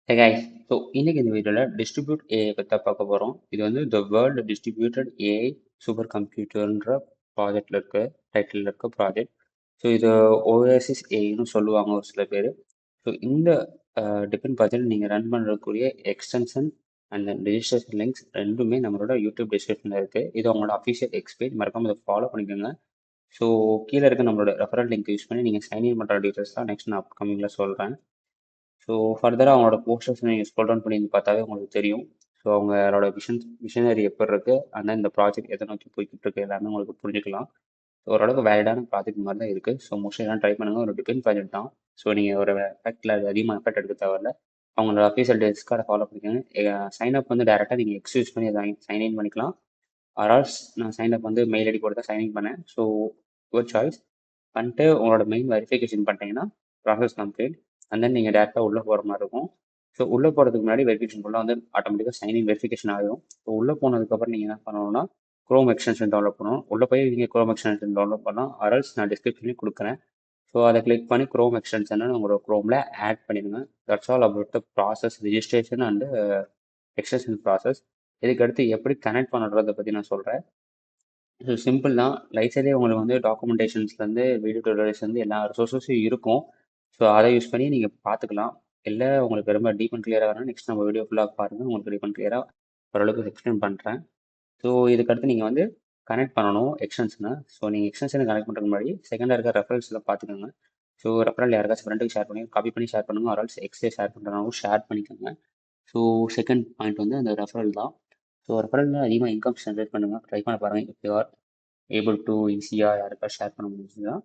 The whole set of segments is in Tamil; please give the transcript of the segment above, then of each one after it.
Hey guys, இன்னைக்கு இந்த வீடியோவில் டிஸ்ட்ரிபியூட் ஏஐ பற்றி பார்க்க போகிறோம். இது வந்து the world distributed AI super கம்ப்யூட்டர்ன்ற ப்ராஜெக்டில் இருக்க டைட்டில் இருக்க ப்ராஜெக்ட். இது ஓஎஸ்எஸ் ஏஐன்னு சொல்லுவாங்க ஒரு சில பேர். இந்த டிபெண்ட் ப்ராஜெக்ட் நீங்கள் ரன் பண்ணுறக்கூடிய எக்ஸ்டென்ஷன் அண்ட் ரெஜிஸ்ட்ரேஷன் லிங்க்ஸ் ரெண்டுமே நம்மளோட யூடியூப் டிஸ்கிரிப்ஷனில் இருக்குது. இது அவங்களோட அஃபிஷியல் எக்ஸ்பேட் மறக்காம இதை ஃபாலோ பண்ணிக்கோங்க. ஸோ கீழே இருக்க நம்மளோட ரெஃபரல் லிங்க் யூஸ் பண்ணி நீங்கள் சைன்இன் பண்ணுற டீட்டெயில்ஸ் தான் நெக்ஸ்ட் நான் அப்கமிங்கில் சொல்கிறேன். ஃபர்தராக அவங்களோட போஸ்டர்ஸ் நீங்கள் ஸ்க்ரோல் டவுன் பண்ணி பார்த்தாவே உங்களுக்கு தெரியும். அவங்களோட விஷனரி எப்படி இருக்குது, ஆனால் இந்த ப்ராஜெக்ட் எதை நோக்கி போய்கிட்டு இருக்கு எல்லாமே உங்களுக்கு புரிஞ்சுக்கலாம். ஓரளவுக்கு வேலிடான ப்ராஜெக்ட் மாதிரி தான் இருக்குது. மோஸ்ட்லி எல்லாம் ட்ரை பண்ணுங்கள். ஒரு டிபெண்ட் ப்ராஜெக்ட் தான். நீங்கள் ஒரு எஃபெக்டில் அதிகமாக எஃபெக்ட் எடுக்க தேவையில்ல. அவங்களோட அஃபீஷியல் டிஸ்கார்டை ஃபாலோ பண்ணிக்கோங்க. சைன் அப் வந்து டேரெக்டாக நீங்கள் எக்ஸ் யூஸ் பண்ணி சைன் இன் பண்ணிக்கலாம். ஆர்ஆல்ஸ் நான் சைன் அப் வந்து மெயில் ஐடி போட்டு தான் சைன் இன் பண்ணேன். ஒரு சாய்ஸ் பண்ணிட்டு உங்களோட மெயின் வெரிஃபிகேஷன் பண்ணிட்டீங்கன்னா ப்ராசஸ் கம்ப்ளீட். அண்ட் தென் நீங்கள் டேரெக்டாக உள்ளே போகிற மாதிரி இருக்கும். உள்ளே போகிறதுக்கு முன்னாடி வெரிஃபிகேஷன் ஃபுல்லாக வந்து ஆட்டோமேட்டிக்காக சைனிங் வெரிஃபிகேஷன் ஆகிடும். உள்ளே போனதுக்கப்புறம் நீங்கள் என்ன பண்ணணும்னா க்ரோம் எக்ஸ்டென்ஷன் டவுன்லோட் பண்ணணும். உள்ளே போய் நீங்கள் க்ரோம் எக்ஸ்டென்ஷன் டவுன்லோட் பண்ணலாம். ஆர்எல்ஸ் நான் டிஸ்கிரிப்ஷன்லேயும் கொடுக்குறேன். அதை கிளிக் பண்ணி க்ரோம் எக்ஸ்டென்ஷனை உங்களோட க்ரோமில் ஆட் பண்ணிடுங்க. That's all about the process registration and extension process. இதுக்கடுத்து எப்படி கனெக்ட் பண்ணுறதை பற்றி நான் சொல்கிறேன். சிம்பிள் தான். லைட் சைடே உங்களுக்கு வந்து டாக்குமெண்டேஷன்ஸ்லேருந்து வீடியோ டியூட்டோரியல்ஸ்லேருந்து எல்லா ரிசோர்ஸஸும் இருக்கும். அதை யூஸ் பண்ணி நீங்கள் பார்த்துக்கலாம். இல்லை உங்களுக்கு ரொம்ப டீப் அண்ட் கிளியராக வேணும் நெக்ஸ்ட் நம்ம வீடியோ ஃபுல்லாக பாருங்கள். உங்களுக்கு டீப் அண்ட் கிளியராக ஓரளவுக்கு எக்ஸ்பிளைன் பண்ணுறேன். இதுக்கடுத்து நீங்கள் வந்து கனெக்ட் பண்ணணும் எக்ஸ்டென்ஷனை. நீங்கள் எக்ஸ்டென்ஷனை கனெக்ட் பண்ணுறதுக்கு முன்னாடி செகண்டாக இருக்க ரெஃபரன்ஸில் பார்த்துக்கோங்க. ரெஃபரல் யாருக்காச்சும் ஃப்ரெண்டுக்கு ஷேர் பண்ணி காப்பி பண்ணி ஷேர் பண்ணுங்க. ஆர்எல்ஸ் எக்ஸ்ட்ரா ஷேர் பண்ணுறனாலும் ஷேர் பண்ணிக்கோங்க. செகண்ட் பாயிண்ட் வந்து அந்த ரெஃபரல் தான். ரெஃபரலில் அதிகமாக இன்கம் ஜென்ரேட் பண்ணுங்கள். ட்ரை பண்ண பாருங்கள். இப்போ யூ ஆர் ஏபிள் டு ஈஸியாக யாருக்கா ஷேர் பண்ண முடிஞ்சுன்னா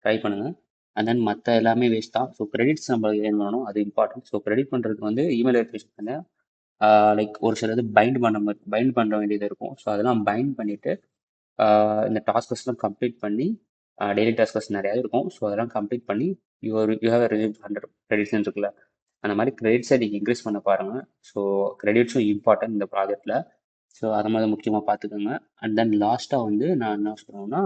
ட்ரை பண்ணுங்கள். அண்ட் தென் மற்ற எல்லாமே வேஸ்ட் தான். கிரெடிட்ஸ் நம்ம ஏன் பண்ணணும், அது இம்பார்ட்டன்ட். கிரெடிட் பண்ணுறதுக்கு வந்து இமெயில் வெரிஃபிகேஷன் பண்ண லைக் ஒரு சிலது பைண்ட் பண்ண வேண்டியது இருக்கும். அதெல்லாம் பைண்ட் பண்ணிவிட்டு இந்த டாஸ்கஸ்லாம் கம்ப்ளீட் பண்ணி டெய்லி டாஸ்கஸ் நிறையா இருக்கும். அதெல்லாம் கம்ப்ளீட் பண்ணி யூ ஹேவ் ரிசீவ் 100 கிரெடிட்ஸ்ன்னு இருக்குல்ல, அந்த மாதிரி கிரெடிட்ஸை நீங்கள் இன்க்ரீஸ் பண்ண பாருங்கள். கிரெடிட்ஸும் இம்பார்ட்டன்ட் இந்த ப்ராஜெக்டில். அதை மாதிரி முக்கியமாக பார்த்துக்கோங்க. அண்ட் தென் லாஸ்ட்டாக வந்து நான் என்ன சொல்லணும்னா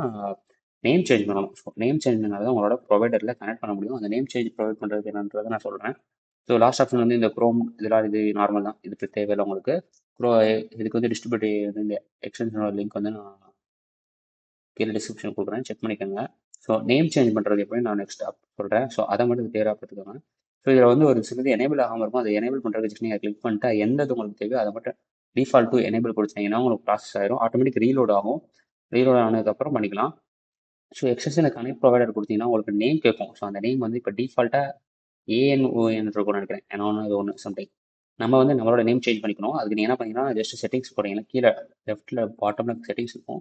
நேம் சேஞ்ச் பண்ணணும். நேம் சேஞ்ச் பண்ணால் தான் உங்களோட ப்ரொவைடரில் கனெக்ட் பண்ண முடியும். அந்த நேம் சேஞ்ச் ப்ரொவைட் பண்ணுறது என்னன்றதை நான் சொல்கிறேன். லாஸ்ட் ஆப்ஷன் வந்து இந்த க்ரோம் இதெல்லாம் இது நார்மல் தான். இதுக்கு தேவையில்லை உங்களுக்கு. இதுக்கு வந்து டிஸ்ட்ரிபியூட் வந்து இந்த எக்ஸ்டென்ஷனோட லிங்க் வந்து நான் கீழே டிஸ்கிரிப்ஷன் கொடுக்குறேன், செக் பண்ணிக்கோங்க. நேம் சேஞ்ச் பண்ணுறது எப்படி நான் நெக்ஸ்ட் சொல்கிறேன். அதை மட்டும் கிளியராக பார்த்துக்கோங்க. இதில் வந்து ஒரு சிலது எனேபிள் ஆகாமல் இருக்கும். அதை எனேபிள் பண்ணுறதுக்கு ஜஸ்ட் நீங்கள் கிளிக் பண்ணிட்டு எந்த இது உங்களுக்கு தேவையோ அதை மட்டும் டிஃபால்ட் டு எனேபிள் கொடுத்தீங்கன்னா உங்களுக்கு ப்ராசஸ் ஆயிரும். ஆட்டோமேட்டிக் ரீலோட் ஆகும். ரீலோட் ஆனதுக்கப்புறம் பண்ணிக்கலாம். எக்ஸ்டென்ஷனில் கனெக்ட் ப்ரொவைடர் கொடுத்தீங்கன்னா உங்களுக்கு நேம் கேட்கும். அந்த நேம் வந்து இப்போ டிஃபால்ட்டாக ஏஎன்ஓஎன் இருக்கும்னு நினைக்கிறேன். ஏன்னா ஒன்று சம்டைம் நம்ம வந்து நம்மளோட நேம் சேஞ்ச் பண்ணிக்கணும். அதுக்கு நீங்கள் என்ன பண்ணீங்கன்னா ஜஸ்ட் செட்டிங்ஸ் போடுறீங்கன்னா கீழே லெஃப்ட்டில் பாட்டமில் செட்டிங்ஸ் இருக்கும்.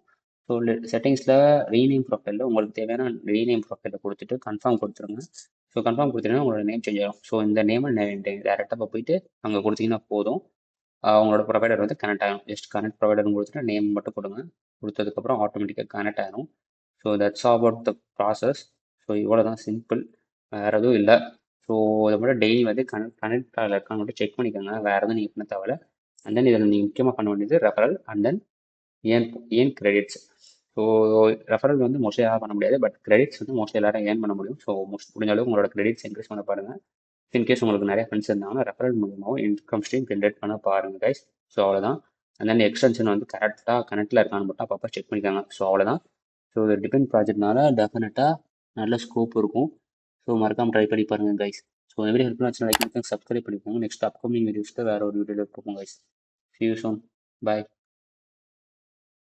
செட்டிங்ஸில் ரீநேம் ப்ரொஃபைலில் உங்களுக்கு தேவையான ரீநேம் ப்ரொஃபைலில் கொடுத்துட்டு கன்ஃபார்ம் கொடுத்துருங்க. கன்ஃபார்ம் கொடுத்தீங்கன்னா உங்களோட நேம் சேஞ்ச் ஆகும். இந்த நேமை டேரெக்டாக போயிட்டு அங்கே கொடுத்தீங்கன்னா போதும். உங்களோட ப்ரொவைடர் வந்து கனெக்ட் ஆகும். ஜஸ்ட் கனெக்ட் ப்ரொவைடர்னு கொடுத்துட்டு நேம் மட்டும் கொடுங்க. கொடுத்ததுக்கப்புறம் ஆட்டோமேட்டிக்காக கனெக்ட் ஆகிடும். That's about the process. இவ்வளோ தான், சிம்பிள். வேறு எதுவும் இல்லை. இதை மட்டும் டெய்லி வந்து கனெக்ட் இருக்கான்னு மட்டும் செக் பண்ணிக்கோங்க. வேறு எதுவும் நீங்கள் பண்ண தேவையில்ல. அண்ட் தென் இதில் நீங்கள் முக்கியமாக பண்ண வேண்டியது ரெஃபரல் அண்ட் தென் ஏன் கிரெடிட்ஸ். ரெஃபரல் வந்து மோஸ்ட்லி யாரும் பண்ண முடியாது. பட் கிரெடிட்ஸ் வந்து மோஸ்ட்லி எல்லாரும் ஏர்ன் பண்ண முடியும். முடிஞ்ச அளவுக்கு உங்களோட கிரெடிட்ஸ் இன்க்ரீஸ் பண்ண பாருங்கள். இன்கேஸ் உங்களுக்கு நிறைய ஃப்ரெண்ட்ஸ் இருந்தாங்கன்னா ரெஃபரல் மூலமாகவும் இன்கம் ஸ்ட்ரீம் ஜென்ரேட் பண்ண பாருங்கள் கைஸ். அவ்வளோதான். அண்ட் தென் எக்ஸ்டென்ஷன் வந்து கரெக்டாக கனெக்டில் இருக்கான்னு மட்டும் அப்பப்போ செக் பண்ணிக்காங்க. அவ்வளோதான். இது டிபெண்ட் ப்ராஜெக்ட்னால டெஃபினட்டாக நல்ல ஸ்கோப் இருக்கும். மறக்காமல் ட்ரை பண்ணி பாருங்கள் கைஸ். இந்த வீடியோ ஹெல்ப்ஃபுல்லாக லைக் பண்ணி சப்ஸ்கிரைப் பண்ணிக்கோங்க. நெக்ஸ்ட் அப்கமிங் வீடியோஸ்க்கு வேறு ஒரு வீடியோவில் போகும் guys. See you soon. Bye.